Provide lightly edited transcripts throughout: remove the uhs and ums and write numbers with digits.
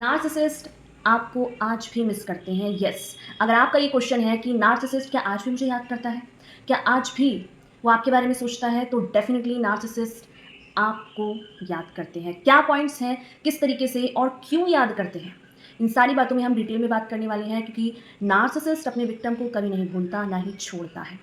Narcissist आपको आज भी मिस करते हैं। यस, अगर आपका ये क्वेश्चन है कि नार्सिसिस्ट क्या आज भी मुझे याद करता है, क्या आज भी वो आपके बारे में सोचता है, तो डेफिनेटली नार्सिसिस्ट आपको याद करते हैं। क्या पॉइंट्स हैं, किस तरीके से और क्यों याद करते हैं, इन सारी बातों में हम डिटेल में बात करने वाले हैं, क्योंकि नार्सिसिस्ट अपने विक्टिम को कभी नहीं भूलता, ना ही छोड़ता है।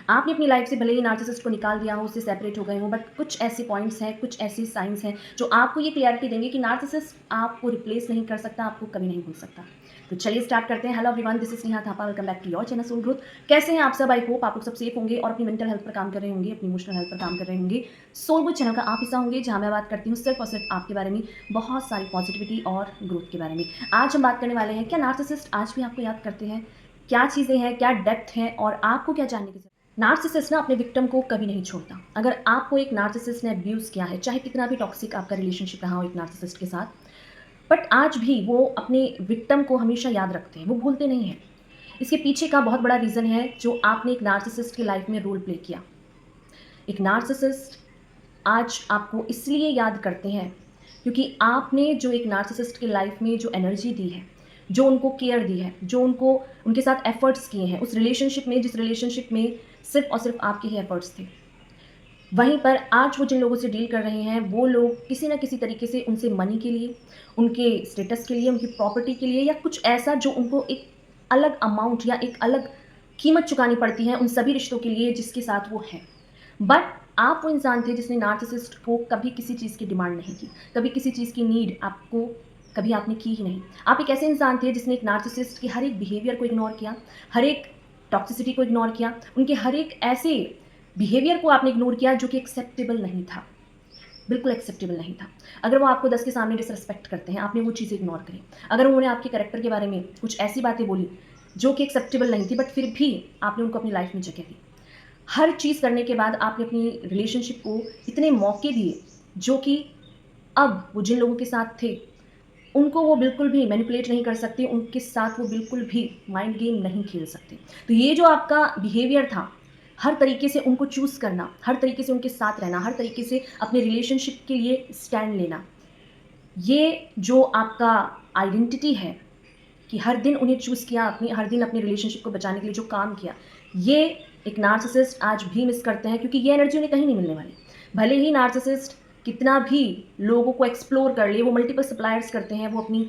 आपने अपनी लाइफ से भले ही नार्सिसिस्ट को निकाल दिया हो, उससे सेपरेट हो गए हो, बट कुछ ऐसे पॉइंट्स हैं, कुछ ऐसे साइंस हैं जो आपको ये क्लैरिटी देंगे कि नार्सिसिस्ट आपको रिप्लेस नहीं कर सकता, आपको कभी नहीं भूल सकता। तो चलिए स्टार्ट करते हैं। Hello everyone, this is Neha Thapa, welcome back to your channel Soul Growth. कैसे हैं आप सब? आई होप आप लोग सब सेफ होंगे और अपनी मेंटल हेल्थ पर काम कर रहे होंगे, अपनी इमोशनल हेल्थ पर काम कर रहे होंगे। सोल ग्रोथ चैनल का आप हिस्सा होंगे, जहां मैं बात करती हूँ सिर्फ और सिर्फ आपके बारे में, बहुत सारी पॉजिटिविटी और ग्रोथ के बारे में। आज हम बात करने वाले हैं, क्या नार्सिसिस्ट आज भी आपको याद करते हैं, क्या चीज़ें हैं, क्या डेप्थ है और आपको क्या जानने की जरूरत। नार्सिसिस्ट ना अपने विक्टिम को कभी नहीं छोड़ता। अगर आपको एक नार्सिसिस्ट ने अब्यूज़ किया है, चाहे कितना भी टॉक्सिक आपका रिलेशनशिप रहा हो एक नार्सिसिस्ट के साथ, बट आज भी वो अपने विक्टिम को हमेशा याद रखते हैं, वो भूलते नहीं हैं। इसके पीछे का बहुत बड़ा रीज़न है जो आपने एक नार्सिसिस्ट की लाइफ में रोल प्ले किया। एक नार्सिसिस्ट आज आपको इसलिए याद करते हैं क्योंकि आपने जो एक नार्सिसिस्ट की लाइफ में जो एनर्जी दी है, जो उनको केयर दी है, जो उनको उनके साथ एफर्ट्स किए हैं उस रिलेशनशिप में, जिस रिलेशनशिप में सिर्फ और सिर्फ आपके ही एफर्ट्स थे, वहीं पर आज वो जिन लोगों से डील कर रहे हैं, वो लोग किसी न किसी तरीके से उनसे मनी के लिए, उनके स्टेटस के लिए, उनकी प्रॉपर्टी के लिए, या कुछ ऐसा जो उनको एक अलग अमाउंट या एक अलग कीमत चुकानी पड़ती है उन सभी रिश्तों के लिए जिसके साथ वो हैं। बट आप वो इंसान थे जिसने नार्सिसिस्ट को कभी किसी चीज़ की डिमांड नहीं की, कभी किसी चीज़ की नीड आपको कभी आपने की ही नहीं। आप एक ऐसे इंसान थे जिसने एक नार्सिसिस्ट के हर एक बिहेवियर को इग्नोर किया, हर एक टॉक्सिसिटी को इग्नोर किया, उनके हर एक ऐसे बिहेवियर को आपने इग्नोर किया जो कि एक्सेप्टेबल नहीं था, बिल्कुल एक्सेप्टेबल नहीं था। अगर वो आपको 10 के सामने डिसरिस्पेक्ट करते हैं, आपने वो चीज़ें इग्नोर करी। अगर उन्होंने आपके कैरेक्टर के बारे में कुछ ऐसी बातें बोली जो कि एक्सेप्टेबल नहीं थी, बट फिर भी आपने उनको अपनी लाइफ में जगह दी। हर चीज़ करने के बाद आपने अपनी रिलेशनशिप को इतने मौके दिए जो कि अब वो जिन लोगों के साथ थे, उनको वो बिल्कुल भी मैनिपुलेट नहीं कर सकते, उनके साथ वो बिल्कुल भी माइंड गेम नहीं खेल सकते। तो ये जो आपका बिहेवियर था, हर तरीके से उनको चूज़ करना, हर तरीके से उनके साथ रहना, हर तरीके से अपने रिलेशनशिप के लिए स्टैंड लेना, ये जो आपका आइडेंटिटी है कि हर दिन उन्हें चूज़ किया, अपनी हर दिन अपने रिलेशनशिप को बचाने के लिए जो काम किया, ये एक नार्सिसिस्ट आज भी मिस करते हैं, क्योंकि ये एनर्जी उन्हें कहीं नहीं मिलने वाली। भले ही नार्सिसिस्ट कितना भी लोगों को एक्सप्लोर कर ले, वो मल्टीपल सप्लायर्स करते हैं, वो अपनी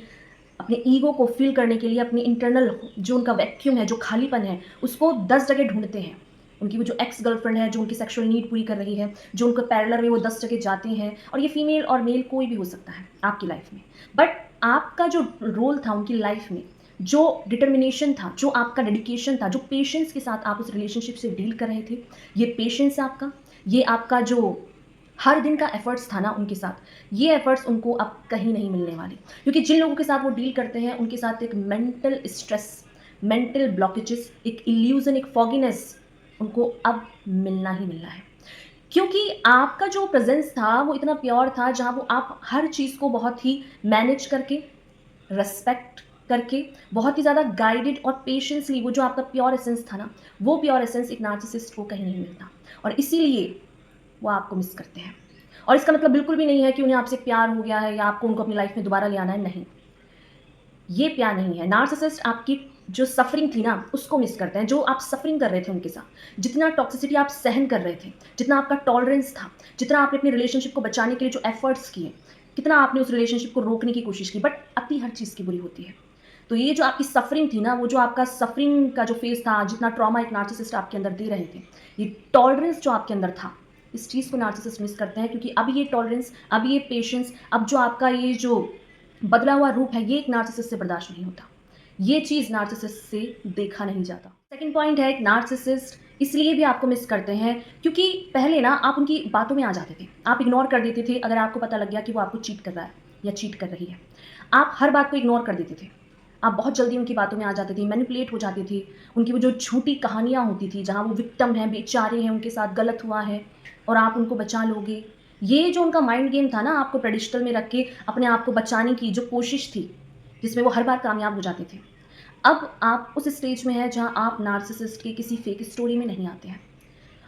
अपने ईगो को फ़ील करने के लिए अपनी इंटरनल जो उनका वैक्यूम है, जो खालीपन है, उसको 10 जगह ढूँढते हैं। उनकी वो जो एक्स गर्लफ्रेंड है, जो उनकी सेक्सुअल नीड पूरी कर रही है, जो उनका पैरेलल में वो 10 जगह जाते हैं, और ये फीमेल और मेल कोई भी हो सकता है आपकी लाइफ में। बट आपका जो रोल था उनकी लाइफ में, जो डिटर्मिनेशन था, जो आपका डेडिकेशन था, जो पेशेंस के साथ आप उस रिलेशनशिप से डील कर रहे थे, ये पेशेंस आपका, ये आपका जो हर दिन का एफर्ट्स था ना उनके साथ, ये एफर्ट्स उनको अब कहीं नहीं मिलने वाले। क्योंकि जिन लोगों के साथ वो डील करते हैं, उनके साथ एक मेंटल स्ट्रेस, मेंटल ब्लॉकेजेस, एक इल्यूजन, एक फॉगीनेस उनको अब मिलना ही मिलना है। क्योंकि आपका जो प्रेजेंस था वो इतना प्योर था, जहाँ वो आप हर चीज़ को बहुत ही मैनेज करके, रिस्पेक्ट करके, बहुत ही ज़्यादा गाइडेड और पेशेंसली, वो जो आपका प्योर एसेंस था ना, वो प्योर एसेंस एक नार्सिसिस्ट को कहीं नहीं मिलता, और इसीलिए वो आपको मिस करते हैं। और इसका मतलब बिल्कुल भी नहीं है कि उन्हें आपसे प्यार हो गया है या आपको उनको अपनी लाइफ में दोबारा ले आना है, नहीं। ये प्यार नहीं है। नार्सिसिस्ट आपकी जो सफरिंग थी ना, उसको मिस करते हैं, जो आप सफरिंग कर रहे थे उनके साथ, जितना टॉक्सिसिटी आप सहन कर रहे थे, जितना आपका टॉलरेंस था, जितना आपने अपने रिलेशनशिप को बचाने के लिए जो एफर्ट्स किए, कितना आपने उस रिलेशनशिप को रोकने की कोशिश की, बट अति हर चीज़ की बुरी होती है। तो ये जो आपकी सफरिंग थी ना, वो जो आपका सफरिंग का जो फेज़ था, जितना ट्रॉमा एक नार्सिसिस्ट आपके अंदर दे रहे थे, ये टॉलरेंस जो आपके अंदर था, इस चीज़ को नार्सिसिस्ट मिस करते हैं, क्योंकि अब ये टॉलरेंस, अब ये पेशेंस, अब जो आपका ये जो बदला हुआ रूप है, ये एक नार्सिसिस्ट से बर्दाश्त नहीं होता। ये चीज़ नार्सिसिस्ट से देखा नहीं जाता। सेकंड पॉइंट है, नार्सिसिस्ट इसलिए भी आपको मिस करते हैं क्योंकि पहले ना आप उनकी बातों में आ जाते थे, आप इग्नोर कर देते थे अगर आपको पता लग गया कि वो आपको चीट कर रहा है या चीट कर रही है। आप हर बात को इग्नोर कर देते थे, आप बहुत जल्दी उनकी बातों में आ जाते थे, मैनिपुलेट हो जाते थे। उनकी वो जो झूठी कहानियाँ होती थी, जहाँ वो विक्टिम हैं, बेचारे हैं, उनके साथ गलत हुआ है और आप उनको बचा लोगे। ये जो उनका माइंड गेम था ना, आपको पेडिस्टल में रख के अपने आप को बचाने की जो कोशिश थी, जिसमें वो हर बार कामयाब हो जाते थे। अब आप उस स्टेज में हैं जहाँ आप नार्सिसिस्ट की किसी फेक स्टोरी में नहीं आते हैं।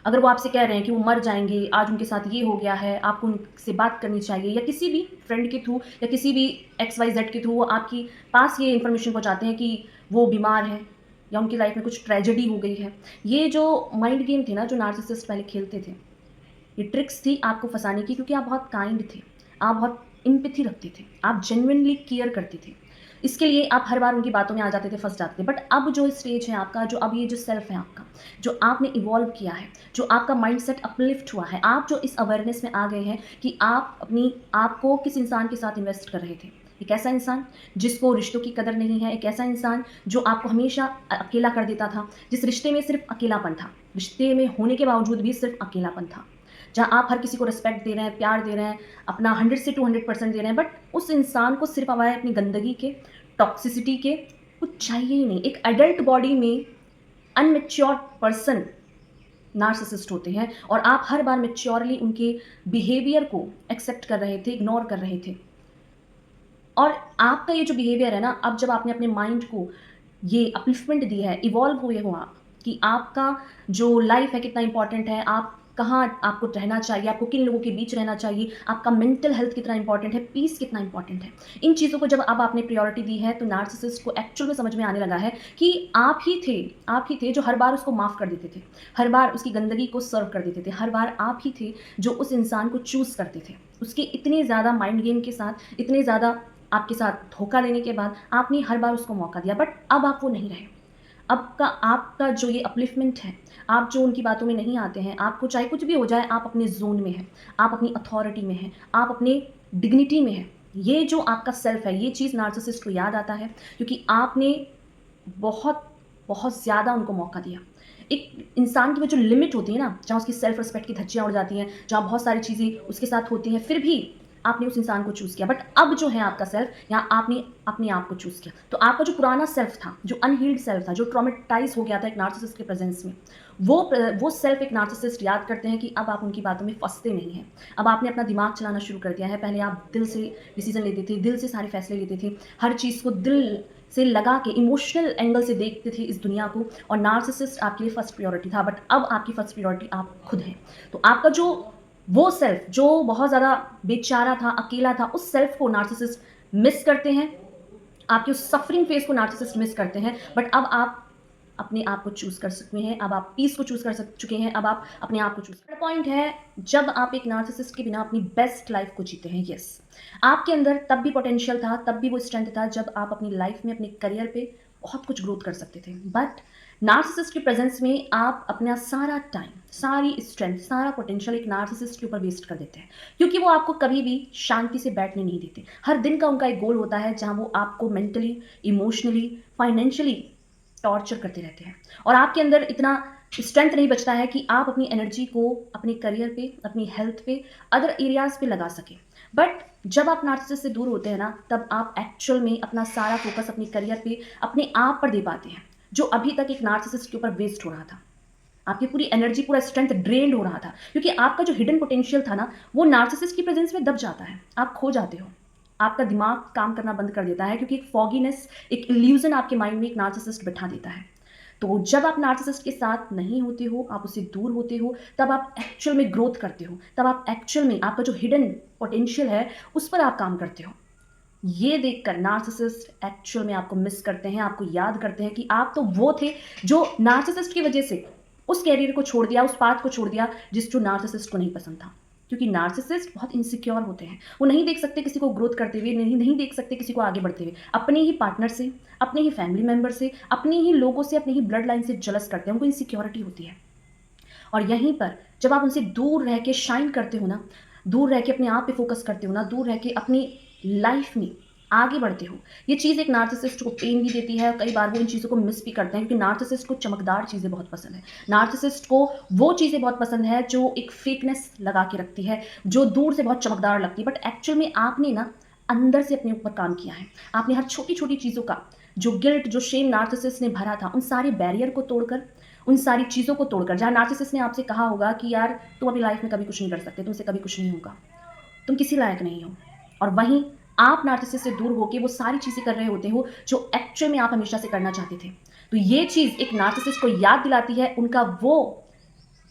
अगर वो आपसे कह रहे हैं कि वो मर जाएँगे, आज उनके साथ ये हो गया है, आपको उनसे बात करनी चाहिए, या किसी भी फ्रेंड के थ्रू या किसी भी XYZ के थ्रू वो आपके पास ये इन्फॉर्मेशन पहुँचाते हैं कि वो बीमार हैं या उनकी लाइफ़ में कुछ ट्रेजेडी हो गई है। ये जो माइंड गेम थे ना, जो नार्सिसिस्ट पहले खेलते थे, ये ट्रिक्स थी आपको फँसाने की, क्योंकि आप बहुत काइंड थे, आप बहुत एम्पैथी रखते थे, आप जेन्युइनली केयर करते थे। इसके लिए आप हर बार उनकी बातों में आ जाते थे, फँस जाते थे। बट अब जो स्टेज है आपका, जो अब ये जो सेल्फ है आपका, जो आपने इवॉल्व किया है, जो आपका माइंडसेट अपलिफ्ट हुआ है, आप जो इस अवेयरनेस में आ गए हैं कि आप अपनी आप को किस इंसान के साथ इन्वेस्ट कर रहे थे। एक ऐसा इंसान जिसको रिश्तों की कदर नहीं है, एक ऐसा इंसान जो आपको हमेशा अकेला कर देता था, जिस रिश्ते में सिर्फ़ अकेलापन था, रिश्ते में होने के बावजूद भी सिर्फ़ अकेलापन था। जहाँ आप हर किसी को रिस्पेक्ट दे रहे हैं, प्यार दे रहे हैं, अपना 100 से 200% दे रहे हैं, बट उस इंसान को सिर्फ़ हवाए अपनी गंदगी के, टॉक्सिसिटी के, कुछ चाहिए ही नहीं। एक एडल्ट बॉडी में अनमैच्योर्ड पर्सन नार्सिसिस्ट होते हैं, और आप हर बार मैच्योरली उनके बिहेवियर को एक्सेप्ट कर रहे थे, इग्नोर कर रहे थे। और आपका ये जो बिहेवियर है ना, अब जब आपने अपने माइंड को ये अपलिफ्टमेंट दी है, इवॉल्व हुए हो आप, कि आपका जो लाइफ है कितना इंपॉर्टेंट है, आप कहाँ आपको रहना चाहिए, आपको किन लोगों के बीच रहना चाहिए, आपका मेंटल हेल्थ कितना इंपॉर्टेंट है, पीस कितना इंपॉर्टेंट है। इन चीज़ों को जब अब आपने प्रायोरिटी दी है, तो नार्सिसिस्ट को एक्चुअल में समझ में आने लगा है कि आप ही थे जो हर बार उसको माफ़ कर देते थे, हर बार उसकी गंदगी को सर्व कर देते थे, हर बार आप ही थे जो उस इंसान को चूज़ करते थे। उसके इतने ज़्यादा माइंड गेम के साथ, इतने ज़्यादा आपके साथ धोखा देने के बाद आपने हर बार उसको मौका दिया, बट अब आप वो नहीं रहे। अब का आपका जो ये अपलिफ्टमेंट है, आप जो उनकी बातों में नहीं आते हैं, आपको चाहे कुछ भी हो जाए, आप अपने ज़ोन में हैं, आप अपनी अथॉरिटी में हैं, आप अपने डिग्निटी में हैं। ये जो आपका सेल्फ है, ये चीज़ नार्सिसिस्ट को याद आता है, क्योंकि आपने बहुत, बहुत ज़्यादा उनको मौका दिया। एक इंसान की वो जो लिमिट होती है ना, जहाँ उसकी सेल्फ रिस्पेक्ट की धज्जियाँ उड़ जाती हैं, जहाँ बहुत सारी चीज़ें उसके साथ होती हैं, फिर भी आपने उस इंसान को चूज़ किया। बट अब जो है आपका सेल्फ, यहाँ आपने अपने आप को चूज़ किया। तो आपका जो पुराना सेल्फ था, जो अनहील्ड सेल्फ था, जो ट्रॉमेटाइज़ हो गया था एक नार्सिसिस्ट के प्रेज़ेंस में, वो सेल्फ एक नार्सिसिस्ट याद करते हैं कि अब आप उनकी बातों में फँसते नहीं हैं। अब आपने अपना दिमाग चलाना शुरू कर दिया है। पहले आप दिल से डिसीज़न लेते थे, दिल से सारे फैसले लेते थे, हर चीज़ को दिल से लगा के इमोशनल एंगल से देखते थे इस दुनिया को, और नार्सिसिस्ट आपके लिए फर्स्ट प्रायोरिटी था। बट अब आपकी फर्स्ट प्रायोरिटी आप खुद हैं। तो आपका जो वो सेल्फ जो बहुत ज़्यादा बेचारा था, अकेला था, उस सेल्फ को नार्सिसिस्ट मिस करते हैं। आपकी उस सफरिंग फेज़ को नार्सिसिस्ट मिस करते हैं। बट अब आप अपने आप को चूज़ कर सकते हैं, अब आप पीस को चूज़ कर सक चुके हैं, अब आप अपने आप को चूज़ कर पॉइंट है, जब आप एक नार्सिसिस्ट के बिना अपनी बेस्ट लाइफ़ को जीते हैं। येस, आपके अंदर तब भी पोटेंशियल था, तब भी वो स्ट्रेंथ था, जब आप अपनी लाइफ़ में, अपने करियर पे बहुत कुछ ग्रोथ कर सकते थे। बट नार्सिसिस्ट की प्रेज़ेंस में आप अपना सारा टाइम, सारी स्ट्रेंथ, सारा पोटेंशियल एक नार्सिसिस्ट के ऊपर वेस्ट कर देते हैं, क्योंकि वो आपको कभी भी शांति से बैठने नहीं देते। हर दिन का उनका एक गोल होता है, जहाँ वो आपको मेंटली, इमोशनली, फाइनेंशियली टॉर्चर करते रहते हैं, और आपके अंदर इतना स्ट्रेंथ नहीं बचता है कि आप अपनी एनर्जी को अपने करियर पे, अपनी हेल्थ पे, अदर एरियाज़ पे लगा सकें। बट जब आप नार्सिसिस्ट से दूर होते हैं ना, तब आप एक्चुअल में अपना सारा फोकस अपने करियर पे, अपने आप पर दे पाते हैं, जो अभी तक एक नार्सिसिस्ट के ऊपर वेस्ट हो रहा था। आपकी पूरी एनर्जी, पूरा स्ट्रेंथ ड्रेन्ड हो रहा था, क्योंकि आपका जो हिडन पोटेंशियल था ना, वो नार्सिसिस्ट की प्रेजेंस में दब जाता है, आप खो जाते हो। आपका दिमाग काम करना बंद कर देता है, क्योंकि एक फॉगीनेस, एक इल्यूजन आपके माइंड में एक नार्सिसिस्ट बिठा देता है। तो जब आप नार्सिसिस्ट के साथ नहीं होते हो, आप उससे दूर होते हो, तब आप एक्चुअल में ग्रोथ करते हो, तब आप एक्चुअल में आपका जो हिडन पोटेंशियल है, उस पर आप काम करते हो। ये देखकर नार्सिसिस्ट एक्चुअल में आपको मिस करते हैं, आपको याद करते हैं कि आप तो वो थे जो नार्सिसिस्ट की वजह से उस कैरियर को छोड़ दिया, उस पाथ को छोड़ दिया जो नार्सिसिस्ट को नहीं पसंद था। क्योंकि नार्सिसिस्ट बहुत इनसिक्योर होते हैं, वो नहीं देख सकते किसी को ग्रोथ करते हुए, नहीं देख सकते किसी को आगे बढ़ते हुए। अपने ही पार्टनर से, अपने ही फैमिली मेंबर से, अपने ही लोगों से, अपनी ही ब्लड लाइन से जलस करते हैं, उनको इनसिक्योरिटी होती है। और यहीं पर जब आप उनसे दूर रह के शाइन करते हो ना, दूर रह के अपने आप पे फोकस करते हो ना, दूर रह के अपनी लाइफ में आगे बढ़ते हो, ये चीज़ एक नार्सिसिस्ट को पेन भी देती है। कई बार वो इन चीज़ों को मिस भी करते हैं, क्योंकि नार्सिसिस्ट को चमकदार चीज़ें बहुत पसंद है। नार्सिसिस्ट को वो चीज़ें बहुत पसंद है जो एक फेकनेस लगा के रखती है, जो दूर से बहुत चमकदार लगती है, बट एक्चुअल में आपने ना अंदर से अपने ऊपर काम किया है। आपने हर छोटी छोटी चीज़ों का जो गिल्ट, जो शेम नार्सिसिस्ट ने भरा था, उन सारे बैरियर को तोड़कर, उन सारी चीज़ों को तोड़कर, जहाँ नार्सिसिस्ट ने आपसे कहा होगा कि यार तुम अपनी लाइफ में कभी कुछ नहीं कर सकते, तुमसे कभी कुछ नहीं होगा, तुम किसी लायक नहीं हो, और वहीं आप नार्सिसिस्ट से दूर होके वो सारी चीज़ें कर रहे होते हो जो एक्चुअल में आप हमेशा से करना चाहते थे। तो ये चीज़ एक नार्सिसिस्ट को याद दिलाती है उनका वो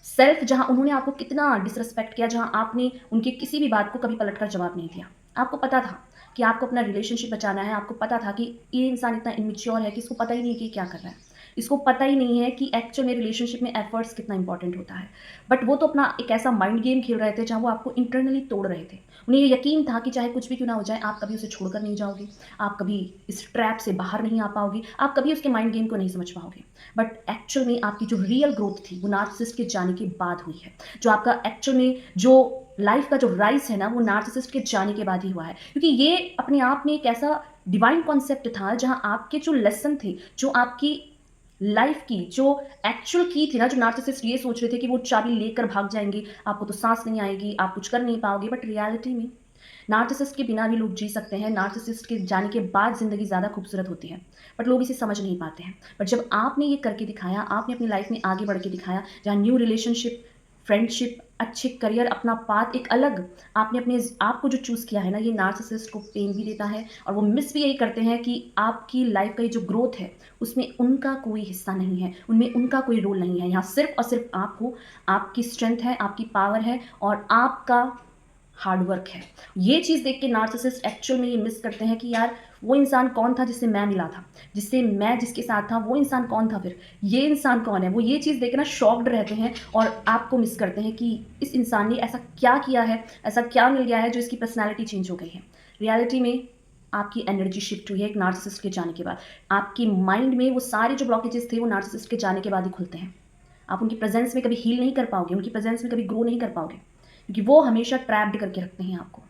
सेल्फ जहाँ उन्होंने आपको कितना डिसरिस्पेक्ट किया, जहाँ आपने उनकी किसी भी बात को कभी पलटकर जवाब नहीं दिया। आपको पता था कि आपको अपना रिलेशनशिप बचाना है, आपको पता था कि ये इंसान इतना इमैच्योर है कि इसको पता ही नहीं है कि ये क्या कर रहा है। इसको पता ही नहीं है कि एक्चुअल में रिलेशनशिप में एफर्ट्स कितना इंपॉर्टेंट होता है। बट वो तो अपना एक ऐसा माइंड गेम खेल रहे थे जहाँ वो आपको इंटरनली तोड़ रहे थे। उन्हें ये यकीन था कि चाहे कुछ भी क्यों ना हो जाए, आप कभी उसे छोड़कर नहीं जाओगे, आप कभी इस ट्रैप से बाहर नहीं आ पाओगे, आप कभी उसके माइंड गेम को नहीं समझ पाओगे। बट एक्चुअल में आपकी जो रियल ग्रोथ थी वो नार्सिसिस्ट के जाने के बाद हुई है। जो आपका एक्चुअल में जो लाइफ का जो राइज है ना, वो नार्सिसिस्ट के जाने के बाद ही हुआ है, क्योंकि ये अपने आप में एक ऐसा डिवाइन कॉन्सेप्ट था जहां आपके जो लेसन थे, जो आपकी लाइफ की जो एक्चुअल की थी ना, जो नार्सिसिस्ट ये सोच रहे थे कि वो चाबी लेकर भाग जाएंगे, आपको तो सांस नहीं आएगी, आप कुछ कर नहीं पाओगे, बट रियलिटी में नार्सिसिस्ट के बिना भी लोग जी सकते हैं। नार्सिसिस्ट के जाने के बाद ज़िंदगी ज़्यादा खूबसूरत होती है, बट लोग इसे समझ नहीं पाते हैं। बट जब आपने ये करके दिखाया, आपने अपनी लाइफ में आगे बढ़ के दिखाया, जहाँ न्यू रिलेशनशिप, फ्रेंडशिप, अच्छे करियर, अपना पाथ एक अलग आपने अपने आप को जो चूज़ किया है ना, ये नार्सिसिस्ट को पेन भी देता है और वो मिस भी यही करते हैं कि आपकी लाइफ का ये जो ग्रोथ है, उसमें उनका कोई हिस्सा नहीं है, उनमें उनका कोई रोल नहीं है। यहाँ सिर्फ़ और सिर्फ़ आप हो, आपकी स्ट्रेंथ है, आपकी पावर है और आपका हार्ड वर्क है। ये चीज़ देख के नार्सिसिस्ट एक्चुअल में ये मिस करते हैं कि यार वो इंसान कौन था जिससे मैं मिला था, जिससे मैं जिसके साथ था वो इंसान कौन था, फिर ये इंसान कौन है। वो ये चीज़ देख के ना शॉक्ड रहते हैं और आपको मिस करते हैं कि इस इंसान ने ऐसा क्या किया है, ऐसा क्या मिल गया है जो इसकी पर्सनैलिटी चेंज हो गई है। रियलिटी में आपकी एनर्जी शिफ्ट हुई है एक नार्सिसिस्ट के जाने के बाद। आपकी माइंड में वो सारे जो ब्लॉकेजेस थे वो नार्सिसिस्ट के जाने के बाद ही खुलते हैं। आप उनकी प्रेजेंस में कभी हील नहीं कर पाओगे, उनकी प्रेजेंस में कभी ग्रो नहीं कर पाओगे, क्योंकि वो हमेशा ट्रैप्ड करके रखते हैं आपको,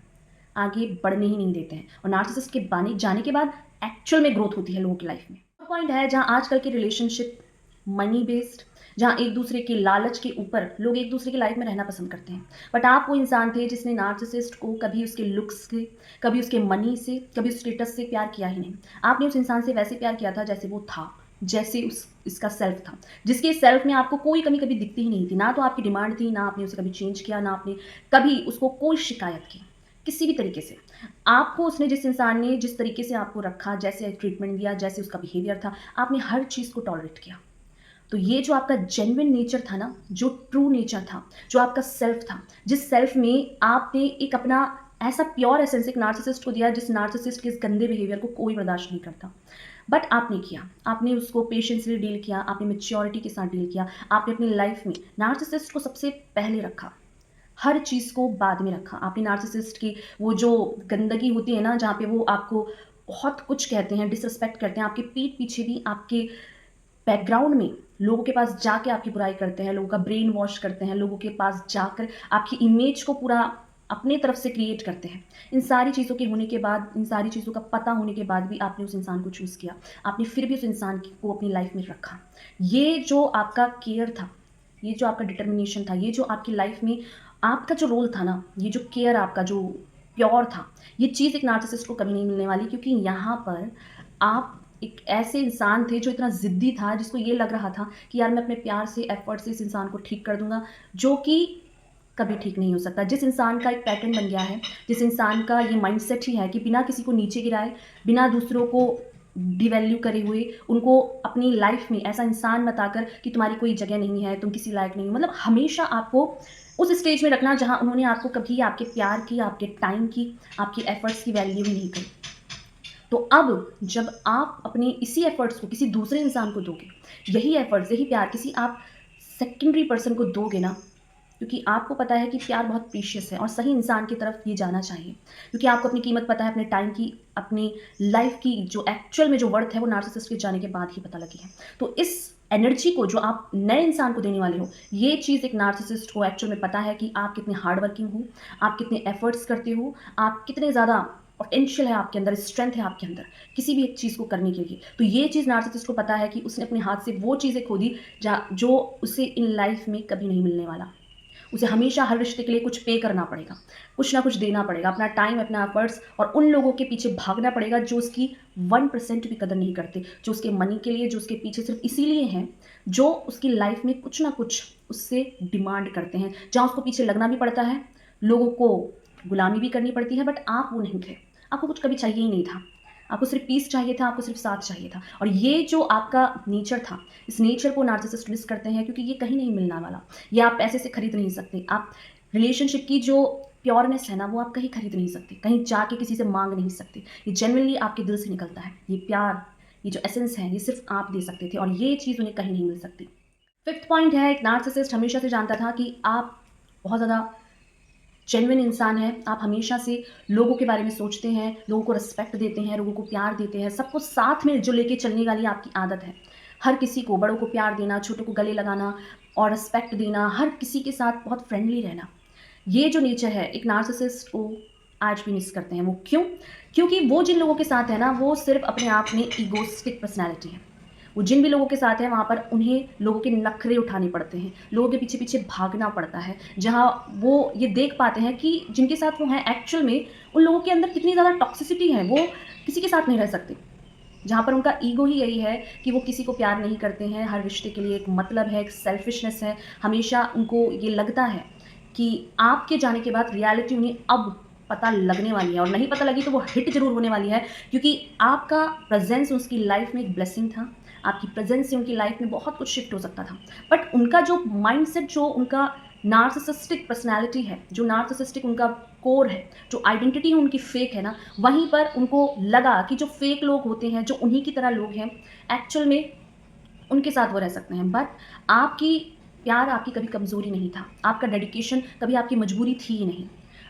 आगे बढ़ने ही नहीं देते हैं। और नार्सिसिस्ट के बाने जाने के बाद एक्चुअल में ग्रोथ होती है लोगों की लाइफ में। पॉइंट है जहाँ आजकल की रिलेशनशिप मनी बेस्ड, जहाँ एक दूसरे के लालच के ऊपर लोग एक दूसरे की लाइफ में रहना पसंद करते हैं। बट आप वो इंसान थे जिसने नार्सिसिस्ट को कभी उसके लुक्स से, कभी उसके मनी से, कभी उस स्टेटस से प्यार किया ही नहीं। आपने उस इंसान से वैसे प्यार किया था जैसे वो था, जैसे उस इसका सेल्फ था, जिसके सेल्फ में आपको कोई कमी कभी दिखती ही नहीं थी। ना तो आपकी डिमांड थी, ना आपने उसे कभी चेंज किया, ना आपने कभी उसको कोई शिकायत की किसी भी तरीके से। आपको उसने, जिस इंसान ने जिस तरीके से आपको रखा, जैसे ट्रीटमेंट दिया, जैसे उसका बिहेवियर था, आपने हर चीज़ को टॉलरेट किया। तो ये जो आपका जेन्युइन नेचर था ना, जो ट्रू नेचर था, जो आपका सेल्फ था, जिस सेल्फ में आपने एक अपना ऐसा प्योर एसेंस एक नार्सिसिस्ट को दिया, जिस नार्सिसिस्ट के इस गंदे बिहेवियर को कोई बर्दाश्त नहीं करता। बट आपने किया, आपने उसको पेशेंसली डील किया, आपने मैच्योरिटी के साथ डील किया, आपने अपनी लाइफ में नार्सिसिस्ट को सबसे पहले रखा, हर चीज़ को बाद में रखा। आपने नार्सिसिस्ट की वो जो गंदगी होती है ना, जहाँ पे वो आपको बहुत कुछ कहते हैं, डिसरिस्पेक्ट करते हैं, आपके पीठ पीछे भी, आपके बैकग्राउंड में लोगों के पास जाके आपकी बुराई करते हैं, लोगों का ब्रेन वॉश करते हैं, लोगों के पास जाकर आपकी इमेज को पूरा अपने तरफ से क्रिएट करते हैं। इन सारी चीज़ों के होने के बाद, इन सारी चीज़ों का पता होने के बाद भी आपने उस इंसान को चूज़ किया, आपने फिर भी उस इंसान को अपनी लाइफ में रखा। ये जो आपका केयर था, ये जो आपका डिटर्मिनेशन था, ये जो आपकी लाइफ में आपका जो रोल था ना, ये जो केयर आपका जो प्योर था, ये चीज़ एक नार्सिसिस्ट को कभी नहीं मिलने वाली, क्योंकि यहाँ पर आप एक ऐसे इंसान थे जो इतना ज़िद्दी था, जिसको ये लग रहा था कि यार मैं अपने प्यार से, एफर्ट से इस इंसान को ठीक कर दूँगा, जो कि कभी ठीक नहीं हो सकता। जिस इंसान का एक पैटर्न बन गया है, जिस इंसान का ये माइंडसेट ही है कि बिना किसी को नीचे गिराए, बिना दूसरों को डिवैल्यू करे हुए, उनको अपनी लाइफ में ऐसा इंसान बताकर कि तुम्हारी कोई जगह नहीं है, तुम किसी लायक नहीं हो, मतलब हमेशा आपको उस स्टेज में रखना जहाँ उन्होंने आपको कभी आपके प्यार की, आपके टाइम की, आपकी एफर्ट्स की वैल्यू ही नहीं करी। तो अब जब आप अपने इसी एफर्ट्स को किसी दूसरे इंसान को दोगे, यही एफर्ट्स, यही प्यार किसी आप सेकेंडरी पर्सन को दोगे ना, क्योंकि आपको पता है कि प्यार बहुत प्रीशियस है और सही इंसान की तरफ ये जाना चाहिए, क्योंकि आपको अपनी कीमत पता है, अपने टाइम की, अपनी लाइफ की जो एक्चुअल में जो वर्थ है वो नार्सिसिस्ट के जाने के बाद ही पता लगी है। तो इस एनर्जी को जो आप नए इंसान को देने वाले हो, ये चीज़ एक नार्सिसिस्ट को एक्चुअल में पता है कि आप कितने हार्ड वर्किंग हो, आप कितने एफर्ट्स करते हो, आप कितने ज़्यादा पोटेंशियल है आपके अंदर, स्ट्रेंथ है आपके अंदर किसी भी एक चीज़ को करने के लिए। तो ये चीज़ नार्सिसिस्ट को पता है कि उसने अपने हाथ से वो चीज़ें खो दी जो उसे इन लाइफ में कभी नहीं मिलने वाला। उसे हमेशा हर रिश्ते के लिए कुछ पे करना पड़ेगा, कुछ ना कुछ देना पड़ेगा, अपना टाइम, अपना एफर्ट्स, और उन लोगों के पीछे भागना पड़ेगा जो उसकी 1% भी कदर नहीं करते, जो उसके मनी के लिए, जो उसके पीछे सिर्फ इसीलिए हैं, जो उसकी लाइफ में कुछ ना कुछ उससे डिमांड करते हैं, जहाँ उसको पीछे लगना भी पड़ता है, लोगों को गुलामी भी करनी पड़ती है। बट आप वो नहीं थे, आपको कुछ कभी चाहिए ही नहीं था। आपको सिर्फ पीस चाहिए था, आपको सिर्फ साथ चाहिए था। और ये जो आपका नेचर था, इस नेचर को नार्सिसिस्ट मिस करते हैं क्योंकि ये कहीं नहीं मिलने वाला। ये आप पैसे से खरीद नहीं सकते। आप रिलेशनशिप की जो प्योरनेस है ना, वो आप कहीं खरीद नहीं सकते, कहीं जाके किसी से माँग नहीं सकते। ये जेन्युइनली आपके दिल से निकलता है। ये प्यार, ये जो एसेंस है, ये सिर्फ आप दे सकते थे और ये चीज़ उन्हें कहीं नहीं मिल सकती। 5th पॉइंट है, एक नार्सिसिस्ट हमेशा से जानता था कि आप बहुत ज़्यादा जेन्युइन इंसान हैं, आप हमेशा से लोगों के बारे में सोचते हैं, लोगों को रिस्पेक्ट देते हैं, लोगों को प्यार देते हैं, सबको साथ में जो लेके चलने वाली आपकी आदत है। हर किसी को, बड़ों को प्यार देना, छोटों को गले लगाना और रिस्पेक्ट देना, हर किसी के साथ बहुत फ्रेंडली रहना। ये जो नेचर है, एक नार्सिसिस्ट को आज भी मिस करते हैं। वो क्यों? क्योंकि वो जिन लोगों के साथ है ना, वो सिर्फ़ अपने आप में ईगोइस्टिक पर्सनैलिटी है। वो जिन भी लोगों के साथ है, वहाँ पर उन्हें लोगों के नखरे उठाने पड़ते हैं, लोगों के पीछे-पीछे भागना पड़ता है, जहाँ वो ये देख पाते हैं कि जिनके साथ वो हैं एक्चुअल में उन लोगों के अंदर कितनी ज़्यादा टॉक्सिसिटी है, वो किसी के साथ नहीं रह सकते। जहाँ पर उनका ईगो ही यही है कि वो किसी को प्यार नहीं करते हैं, हर रिश्ते के लिए एक मतलब है, एक सेल्फिशनेस है। हमेशा उनको ये लगता है कि आपके जाने के बाद रियलिटी उन्हें अब पता लगने वाली है और नहीं पता लगी तो वो हिट ज़रूर होने वाली है, क्योंकि आपका प्रेज़ेंस उसकी लाइफ़ में एक ब्लेसिंग था। आपकी प्रेज़ेंस से उनकी लाइफ़ में बहुत कुछ शिफ्ट हो सकता था। बट उनका जो माइंडसेट, जो उनका नार्सिसिस्टिक पर्सनैलिटी है, जो नार्सिसिस्टिक उनका कोर है, जो आइडेंटिटी उनकी फ़ेक है ना, वहीं पर उनको लगा कि जो फ़ेक लोग होते हैं, जो उन्हीं की तरह लोग हैं, एक्चुअल में उनके साथ वो रह सकते हैं। बट आपकी प्यार आपकी कभी कमज़ोरी नहीं था। आपका डेडिकेशन कभी आपकी मजबूरी थी ही नहीं।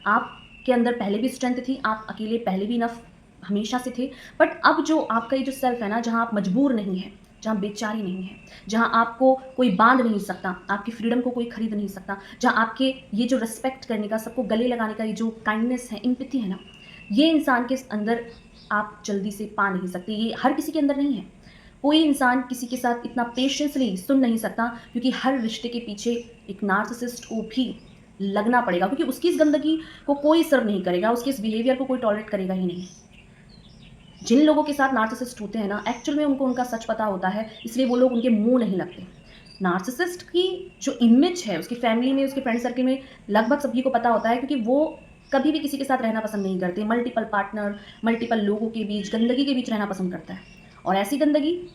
आपके अंदर पहले भी स्ट्रेंथ थी, आप अकेले पहले भी इनफ हमेशा से थे। बट अब जो आपका ये जो सेल्फ है ना, जहाँ आप मजबूर नहीं हैं, जहाँ बेचारी नहीं है, जहाँ आपको कोई बाँध नहीं सकता, आपकी फ्रीडम को कोई खरीद नहीं सकता, जहाँ आपके ये जो रिस्पेक्ट करने का, सबको गले लगाने का ये जो काइंडनेस है, एम्पैथी है ना, ये इंसान के अंदर आप जल्दी से पा नहीं सकते। ये हर किसी के अंदर नहीं है। कोई इंसान किसी के साथ इतना पेशेंसली सुन नहीं सकता, क्योंकि हर रिश्ते के पीछे एक नार्सिसिस्ट को भी लगना पड़ेगा, क्योंकि उसकी इस गंदगी को कोई सर्व नहीं करेगा, उसके इस बिहेवियर को कोई टॉलरेट करेगा ही नहीं। जिन लोगों के साथ नार्सिसिस्ट होते हैं ना, एक्चुअल में उनको उनका सच पता होता है, इसलिए वो लोग उनके मुँह नहीं लगते। नार्सिसिस्ट की जो इमेज है, उसकी फैमिली में, उसके फ्रेंड सर्कल में लगभग सभी को पता होता है, क्योंकि वो कभी भी किसी के साथ रहना पसंद नहीं करते। मल्टीपल पार्टनर, मल्टीपल लोगों के बीच, गंदगी के बीच रहना पसंद करता है। और ऐसी गंदगी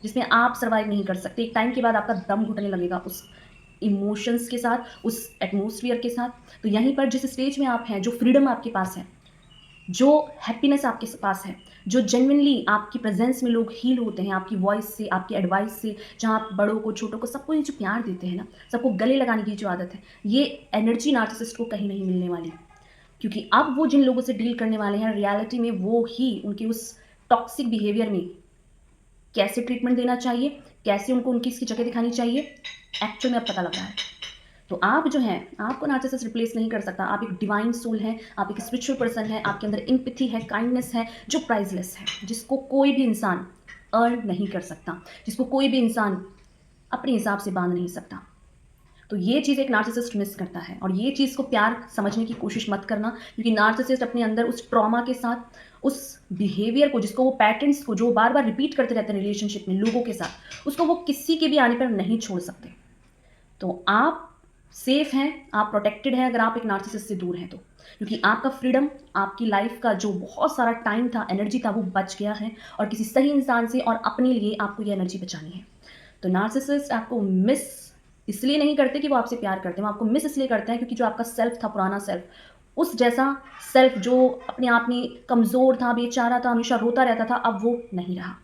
जिसमें आप सर्वाइव नहीं कर सकते। एक टाइम के बाद आपका दम घुटने लगेगा उस इमोशंस के साथ, उस एटमॉस्फेयर के साथ। तो यहीं पर जिस स्टेज में आप हैं, जो फ्रीडम आपके पास है, जो हैप्पीनेस आपके पास है, जो जेन्युइनली आपकी प्रेजेंस में लोग हील होते हैं, आपकी वॉइस से, आपकी एडवाइस से, जहाँ आप बड़ों को, छोटों को, सबको ये जो प्यार देते हैं ना, सबको गले लगाने की जो आदत है, ये एनर्जी नार्सिसिस्ट को कहीं नहीं मिलने वाली। क्योंकि अब वो जिन लोगों से डील करने वाले हैं, रियलिटी में वो ही उनके उस टॉक्सिक बिहेवियर में कैसे ट्रीटमेंट देना चाहिए, कैसे उनको उनकी इसकी जगह दिखानी चाहिए, एक्चुअल में अब पता लग रहा है। तो आप जो हैं, आपको नार्सिसिस्ट रिप्लेस नहीं कर सकता। आप एक डिवाइन सोल हैं, आप एक स्पिरिचुअल पर्सन हैं, आपके अंदर एम्पैथी है, काइंडनेस है, जो प्राइसलेस है, जिसको कोई भी इंसान अर्न नहीं कर सकता, जिसको कोई भी इंसान अपने हिसाब से बांध नहीं सकता। तो ये चीज़ एक नार्सिसिस्ट मिस करता है, और ये चीज़ को प्यार समझने की कोशिश मत करना, क्योंकि नार्सिसिस्ट अपने अंदर उस ट्रॉमा के साथ, उस बिहेवियर को, जिसको वो पैटर्न्स को जो बार-बार रिपीट करते रहते हैं रिलेशनशिप में लोगों के साथ, उसको वो किसी के भी आने पर नहीं छोड़ सकते। तो आप सेफ हैं, आप प्रोटेक्टेड हैं अगर आप एक नार्सिसिस्ट से दूर हैं तो। क्योंकि आपका फ्रीडम, आपकी लाइफ का जो बहुत सारा टाइम था, एनर्जी था, वो बच गया है, और किसी सही इंसान से और अपने लिए आपको ये एनर्जी बचानी है। तो नार्सिसिस्ट आपको मिस इसलिए नहीं करते कि वो आपसे प्यार करते हैं, वो आपको मिस इसलिए करते हैं क्योंकि जो आपका सेल्फ था, पुराना सेल्फ, उस जैसा सेल्फ जो अपने आप में कमज़ोर था, बेचारा था, हमेशा रोता रहता था, अब वो नहीं रहा।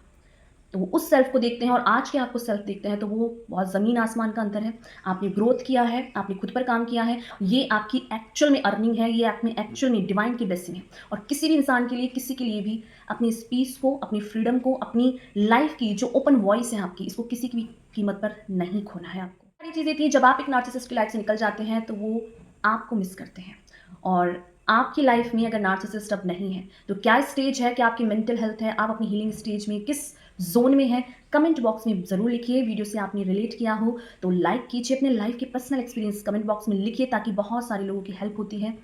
तो वो उस सेल्फ को देखते हैं और आज के आपको सेल्फ देखते हैं, तो वो बहुत ज़मीन आसमान का अंतर है। आपने ग्रोथ किया है, आपने खुद पर काम किया है, ये आपकी एक्चुअल में अर्निंग है, ये आपने एक्चुअल में डिवाइन की ब्लेसिंग है। और किसी भी इंसान के लिए, किसी के लिए भी अपनी इस पीस को, अपनी फ्रीडम को, अपनी लाइफ की जो ओपन वॉइस है आपकी, इसको किसी की भी कीमत पर नहीं खोना है आपको। सारी चीज़ें थी, जब आप एक नार्सिसिस्ट की लाइफ से निकल जाते हैं तो वो आपको मिस करते हैं। और आपकी लाइफ में अगर नार्सिसिस्ट अब नहीं है, तो क्या स्टेज है, क्या आपकी मेंटल हेल्थ है, आप अपनी हीलिंग स्टेज में किस ज़ोन में हैं, कमेंट बॉक्स में ज़रूर लिखिए। वीडियो से आपने रिलेट किया हो तो लाइक कीजिए, अपने लाइफ के पर्सनल एक्सपीरियंस कमेंट बॉक्स में लिखिए, ताकि बहुत सारे लोगों की हेल्प होती है,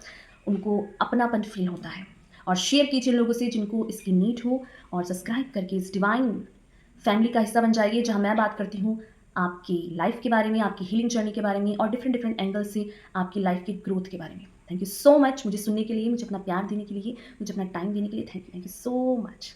उनको अपनापन फील होता है। और शेयर कीजिए लोगों से जिनको इसकी नीड हो, और सब्सक्राइब करके इस डिवाइन फैमिली का हिस्सा बन जाइए, जहाँ मैं बात करती हूँ आपकी लाइफ के बारे में, आपकी हीलिंग जर्नी के बारे में, और डिफरेंट डिफरेंट एंगल से आपकी लाइफ की ग्रोथ के बारे में। थैंक यू सो मच मुझे सुनने के लिए, मुझे अपना प्यार देने के लिए, मुझे अपना टाइम देने के लिए। Thank you so much.